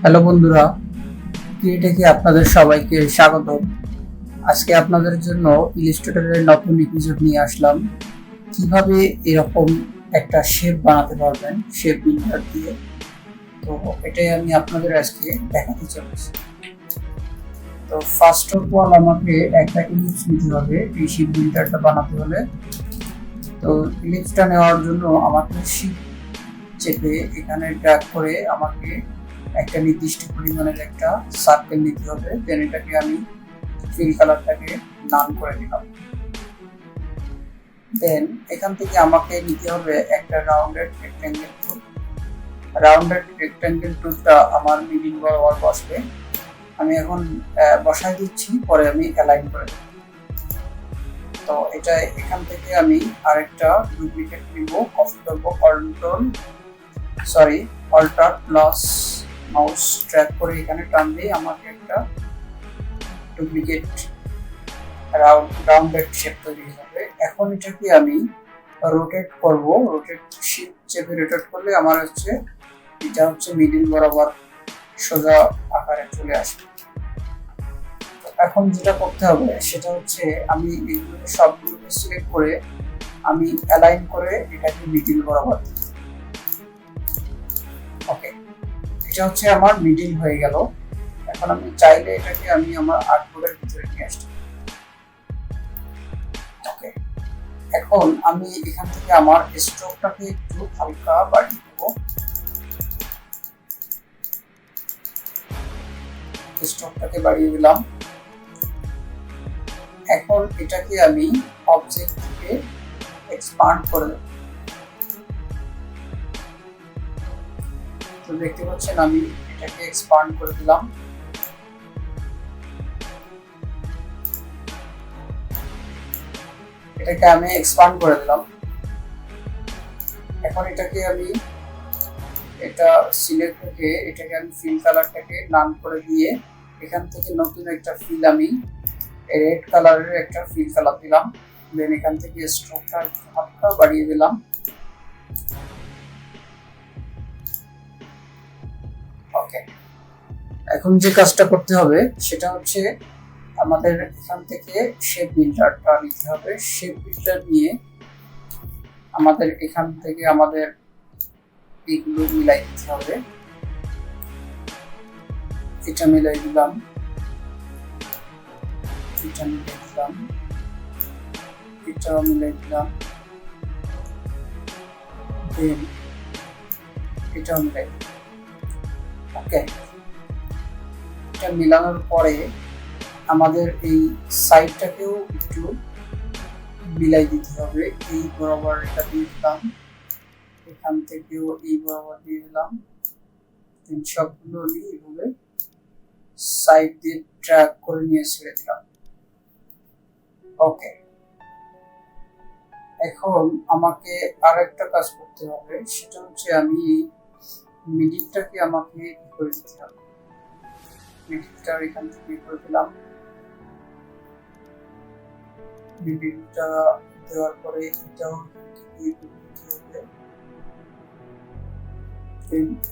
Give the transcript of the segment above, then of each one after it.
Hello বন্ধুরা, ক্রিয়েটেকে আপনাদের সবাইকে স্বাগত। আজকে আপনাদের জন্য ইলাস্ট্রেটরের নতুন এপিসোড নিয়ে আসলাম। কিভাবে এরকম একটা শেপ বানাতে পারবেন শেপ বিল্ডার দিয়ে। তো এটাই আমি আপনাদের আজকে দেখাতে চলেছি। তো ফার্স্ট অফ অল আমাকে একটা ইলিপস নিতে হবে এই শেপ বিল্ডারটা বানাতে হলে। তো ইলিপসটা নেওয়ার জন্য আমাকে শিফট চেপে এখানে ড্র্যাগ করে আমাকে একটা নির্দিষ্ট পরিমাণের একটা সার্কেল নিতে হবে। দেন এটাকে আমি ফিল কালারটাকে নান করে দিলাম। দেন এখান থেকে আমাকে নিতে হবে একটা রাউন্ডেড রেক্ট্যাঙ্গেল টুল। রাউন্ডেড রেক্ট্যাঙ্গেল টুলটা আমার মিডিল বরাবর বসবে। আমি এখন বসাই দিচ্ছি, পরে আমি অ্যালাইন করে দেব। তো এটা এখান থেকে আমি আরেকটা ডুপ্লিকেট নিব, কপি করব, অল্টার প্লাস মাউস ট্র্যাক করে এখানে টান দিয়ে আমাকে একটা ডুপ্লিকেট রাউন্ডেড শেপ তৈরি হবে। এখন এটাকে আমি রোটেট করব। রোটেট শিফট চেপে রোটেট করলে আমার এটা মিডিল বরাবর সোজা আকারে চলে আসবে। এখন যেটা করতে হবে সেটা হচ্ছে আমি এগুলো সবগুলোকে সিলেক্ট করে আমি অ্যালাইন করে এটাকে মিডিল বরাবর দিই। ওকে, এটা আমার মিডিল হয়ে গেল। এখন আমি চাইলে এটাকে আমি আমার আর্টবোর্ডের ভিতরে নিয়ে আসতে। ওকে, এখন আমি এখান থেকে আমার স্ট্রোকটাকে একটু হালকা বাড়িয়ে দেব। স্ট্রোকটাকে বাড়িয়ে দিলাম। এখন এটাকে আমি অবজেক্ট থেকে এক্সপান্ড করে দেব। তো দেখতে পাচ্ছেন আমি এটাকে এক্সপান্ড করে দিলাম। এটাকে আমি এক্সপান্ড করে দিলাম। এখন এটাকে আমি এটা সিলেক্ট করে এটাকে আমি ফিল কালারটাকে নাম করে দিয়ে এখান থেকে নতুন একটা ফিল আমি রেড কালারের একটা ফিল কালার দিলাম। দেন এখান থেকে স্ট্রোকটা একটু হালকা বাড়িয়ে দিলাম। ওকে, এখন যে কাজটা করতে হবে সেটা হচ্ছে আমাদের এখান থেকে শেপ বিল্ডারটা নিতে হবে। শেপ বিল্ডার নিয়ে আমাদের এখান থেকে আমাদের এইগুলো মিলাই দিতে হবে। এটা মিলাই দিলাম, এটা মিলাই দিলাম, এটাও মিলাই দিলাম, দেন এটাও মিলাই দিলাম। ওকে, এটা মিলানোর পরে আমাদের এই সাইডটাকেও একটু মিলাই দিতে হবে। এই বরাবর এটা দিয়ে দিলাম, এখান থেকেও এই বরাবর দিয়ে দিলাম। সবগুলো নিয়ে এইভাবে সাইড দিয়ে ট্র্যাক করে নিয়ে ছেড়ে দিলাম। ওকে, এখন আমাকে আর একটা কাজ করতে হবে, সেটা হচ্ছে আমি মিডিলটাকে আমাকে করে দিতে হবে। মিডিলটা এখান থেকে করে দিলাম। মিডিলটা দেওয়ার পরে এটাও দিতে হবে,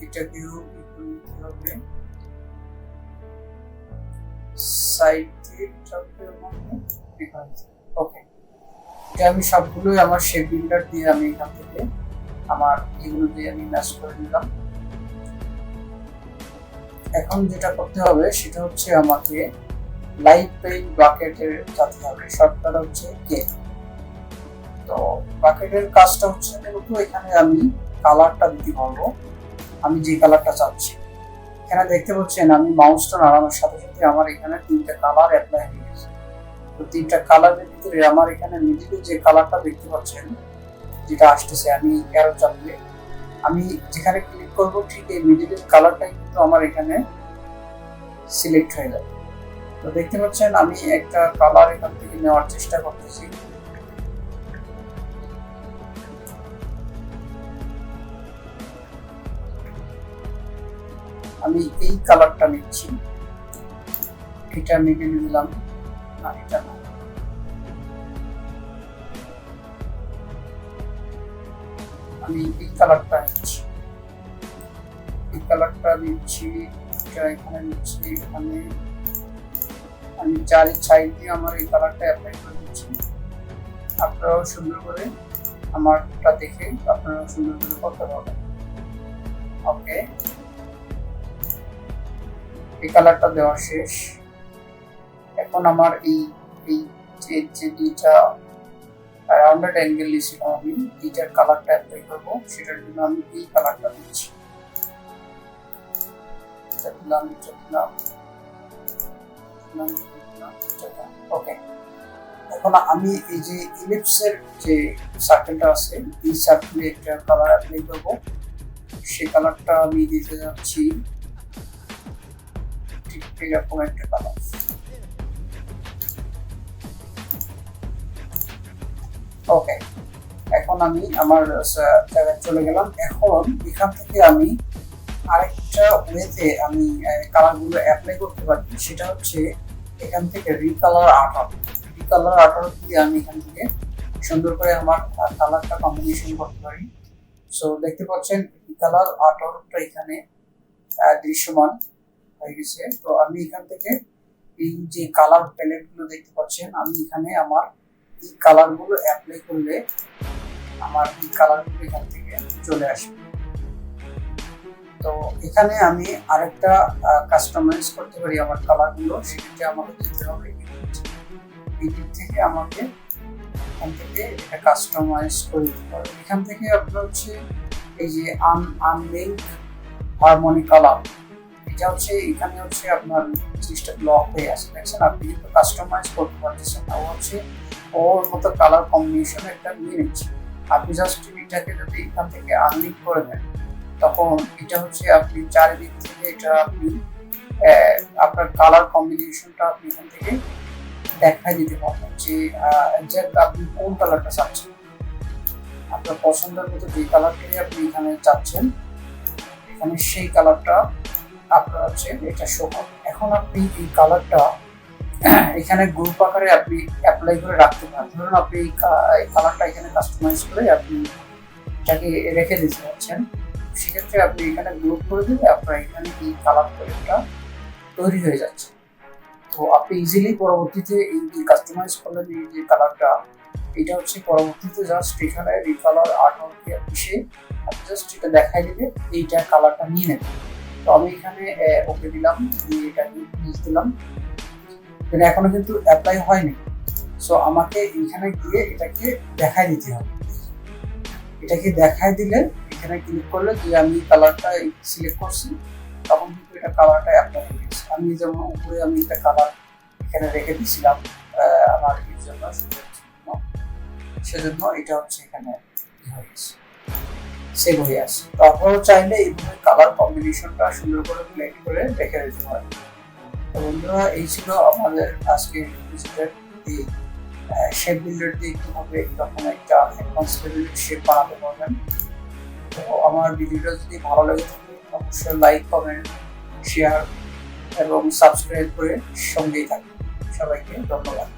এটাকেও করে দিতে হবে। সাইড দিয়ে ওকে, এটা আমি সবগুলোই আমার শেপ বিল্ডার দিয়ে আমি এখান থেকে আমার এগুলো দিয়ে আমি ম্যাচ করে নিলাম। এখন যেটা করতে হবে সেটা হচ্ছে আমাকে লাইট পেইন্ট বাকেটের যেতে হবে। শর্টকাট হচ্ছে কে। তো বাকেটের কাজটা হচ্ছে মূলত এখানে আমি কালারটা দিতে পারবো, আমি যে কালারটা চাচ্ছি। এখানে দেখতে পাচ্ছেন আমি মাউসটা নাড়ানোর সাথে সাথে আমার এখানে তিনটা কালার অ্যাপ্লাই হয়ে গেছে। তো তিনটা কালারের ভিতরে আমার এখানে মিডিলে যে কালারটা দেখতে পাচ্ছেন যেটা আসতেছে, আমি অ্যারো চাপলে আমি যেখানে ক্লিক করব ঠিক এই মিডিলের কালারটাই কিন্তু আমার এখানে সিলেক্ট হয়ে যাবে। তো দেখতে পাচ্ছেন আমি একটা কালার এখান থেকে নেওয়ার চেষ্টা করতেছি। আমি এই কালারটা নিচ্ছি, এটা মিডিল দিলাম, না এটা না, আমি এই কালারটা নিচ্ছি, এই কালারটা দিচ্ছি এটা এখানে নিচ্ছি, এখানে আমি চারি সাইড দিয়ে আমার এই কালারটা অ্যাপ্লাই করে দিচ্ছি। আপনারাও সুন্দর করে আমারটা দেখে আপনারা সুন্দর করে করতে পারবেন। ওকে, এই কালারটা দেওয়া শেষ। এখন আমার এই এই যে দুইটা রাউন্ডেড অ্যাঙ্গেল দিয়েছিলাম আমি, দুইটার কালারটা অ্যাপ্লাই করবো, সেটার জন্য আমি এই কালারটা দিচ্ছি। ওকে, এখন আমি এই যে ইলিপসের যে সার্কেলটা আছে, এই সার্কেলে একটা কালার অ্যাপ্লাই করবো। সেই কালারটা আমি দিতে যাচ্ছি ঠিক এরকম একটা কালার। ওকে, এখন আমি আমার জায়গায় চলে গেলাম। এখন এখান থেকে আমি আরেকটা ওয়েতে আমি কালারগুলো অ্যাপ্লাই করতে পারি, সেটা হচ্ছে এখান থেকে রিকালার আর্ট দিয়ে আমি এখান থেকে সুন্দর করে আমার কালারটা কম্বিনেশন করতে পারি। সো দেখতে পাচ্ছেন রিকালার আর্টটা এখানে দৃশ্যমান হয়ে গেছে। তো আমি এখান থেকে এই যে কালার প্যালেটগুলো দেখতে পাচ্ছেন, আমি এখানে আমার এই কালারগুলো অ্যাপ্লাই করলে আমার এই কালারগুলো এখান থেকে চলে আসবে। তো এখানে আমি আরেকটা কাস্টমাইজ করতে পারি আমার কালারগুলো, সেক্ষেত্রে আমাকে যেতে হবে এডিট থেকে আমাকে এখান থেকে এটা কাস্টমাইজ করে দিতে হবে। এখান থেকে আপনার হচ্ছে এই যে আনলিঙ্ক হারমোনি কালার, এটা হচ্ছে এখানে হচ্ছে আপনার জিনিসটা ব্লক হয়ে আছে, দেখছেন? আপনি কিন্তু কাস্টমাইজ করতে পারতেছেন না, ও হচ্ছে ওর মতো কালার কম্বিনেশন একটা নিয়ে নিচ্ছে। আপনি জাস্ট এটাকে যদি এখান থেকে আনলিঙ্ক করে দেন, তখন এটা হচ্ছে আপনি চারিদিক থেকে এটা আপনি আপনার কালার কম্বিনেশনটা আপনি এখান থেকে দেখাই দিতে পারবেন যে এক্সাক্ট আপনি কোন কালারটা চাচ্ছেন। আপনার পছন্দের মতো যে কালারটাই আপনি এখানে চাচ্ছেন, এখানে সেই কালারটা আপনার হচ্ছে এটা শো হবে। এখন আপনি এই কালারটা এখানে গ্রুপ আকারে আপনি অ্যাপ্লাই করে রাখতে পারেন। ধরুন আপনি এই কালারটা এখানে কাস্টমাইজ করে আপনি এটাকে রেখে দিতে পারছেন, সেক্ষেত্রে আপনি এখানে গ্রুপ করে দিলে আপনার এখানে এই কালার প্যালেটটা তৈরি হয়ে যাচ্ছে। তো আপনি ইজিলি পরবর্তীতে এই যে কাস্টমাইজ করলেন এই যে কালারটা, এটা হচ্ছে পরবর্তীতে জাস্ট এখানে রিকালার আর্টওয়ার্কে এসে আপনি জাস্ট এটা দেখাই দিলে এইটা কালারটা নিয়ে নেবেন। তো আমি এখানে ওকে দিলাম, দিয়ে এটাকে নিয়ে দিলাম, এখনো কিন্তু অ্যাপ্লাই হয়নি। সো আমাকে এখানে গিয়ে এটাকে দেখাই দিতে হবে। এটাকে দেখাই দিলে এখানে ক্লিক করলে যে আমি কালারটা সিলেক্ট করছি, তখন কিন্তু এটা কালারটা অ্যাপ্লাই হয়ে গেছে। আমি যেমন উপরে আমি একটা কালার এখানে রেখে দিয়েছিলাম আমার এর জন্য, সেজন্য এটা হচ্ছে এখানে হয়ে গেছে, সেভ হয়ে আছে। তো আপনারা চাইলে এইভাবে কালার কম্বিনেশনটা সুন্দর করে প্লেট করে রেখে দিতে পারেন। তো বন্ধুরা, এই ছিল আমাদের আজকে এই শেপ বিল্ডার দিয়ে কীভাবে এরকম একটা অ্যাডভান্স লেভেলের শেপ বানাতে পারবেন। তো আমার ভিডিওটা যদি ভালো লাগে থাকে অবশ্যই লাইক, কমেন্ট, শেয়ার এবং সাবস্ক্রাইব করে সঙ্গেই থাকবেন। সবাইকে ধন্যবাদ।